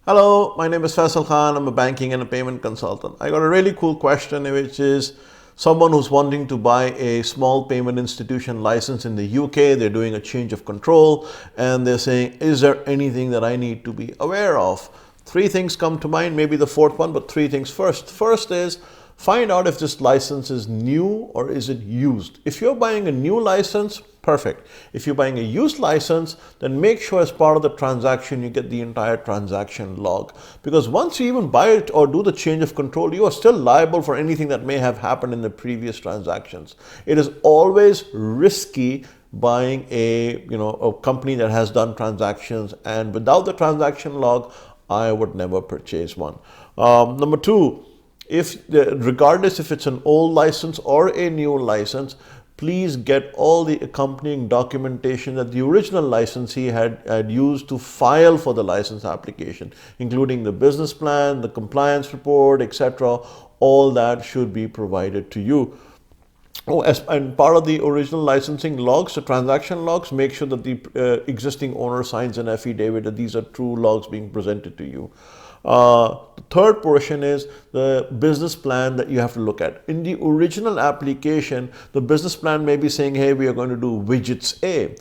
Hello, my name is Faisal Khan. I'm a banking and a payment consultant. I got a really cool question, which is someone who's wanting to buy a small payment institution license in the UK. They're doing a change of control and they're saying, is there anything that I need to be aware of? Three things come to mind, maybe the fourth one, but three things first. First is find out if this license is new or is it used. If you're buying a new license, perfect. If you're buying a used license, then make sure as part of the transaction you get the entire transaction log. Because once you even buy it or do the change of control, you are still liable for anything that may have happened in the previous transactions. It is always risky buying a company that has done transactions, and without the transaction log, I would never purchase one. Number two, regardless if it's an old license or a new license, please get all the accompanying documentation that the original licensee had used to file for the license application, including the business plan, the compliance report, etc. All that should be provided to you. And part of the original licensing logs, the transaction logs, make sure that the existing owner signs an affidavit that these are true logs being presented to you. The third portion is the business plan that you have to look at. In the original application, the business plan may be saying, hey, we are going to do widgets A.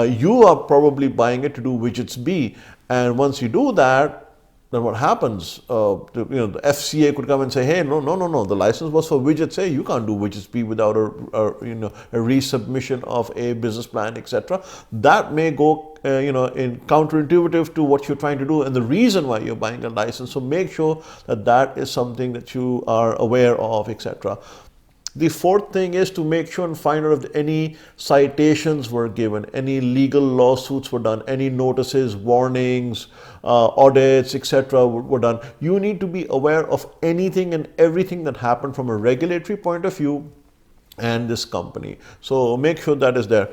You are probably buying it to do widgets B. And once you do that, then what happens? The FCA could come and say, hey, no, the license was for widgets A. You can't do widgets B without a resubmission of a business plan, etc. That may go, in counterintuitive to what you're trying to do and the reason why you're buying a license. So make sure that that is something that you are aware of, etc. The fourth thing is to make sure and find out if any citations were given, any legal lawsuits were done, any notices, warnings, audits, etc. were done. You need to be aware of anything and everything that happened from a regulatory point of view and this company. So make sure that is there.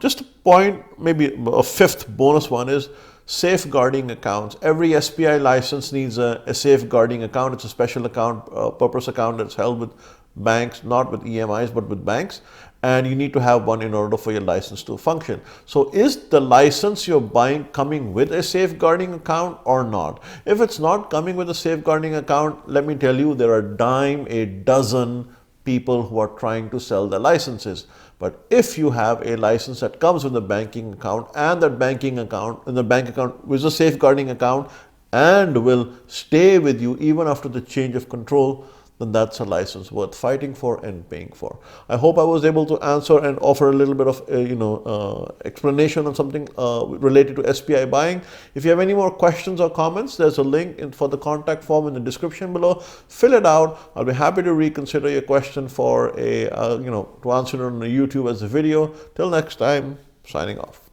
Just a point, maybe a fifth bonus one is safeguarding accounts. Every SPI license needs a safeguarding account. It's a special account, purpose account that's held with banks, not with EMIs, but with banks. And you need to have one in order for your license to function. So is the license you're buying coming with a safeguarding account or not? If it's not coming with a safeguarding account, let me tell you, there are a dozen people who are trying to sell their licenses. But if you have a license that comes with a banking account and that banking account, and the bank account is a safeguarding account and will stay with you even after the change of control, then that's a license worth fighting for and paying for. I hope I was able to answer and offer a little bit of explanation on something related to SPI buying. If you have any more questions or comments, there's a link for the contact form in the description below. Fill it out. I'll be happy to reconsider your question for to answer it on YouTube as a video. Till next time, signing off.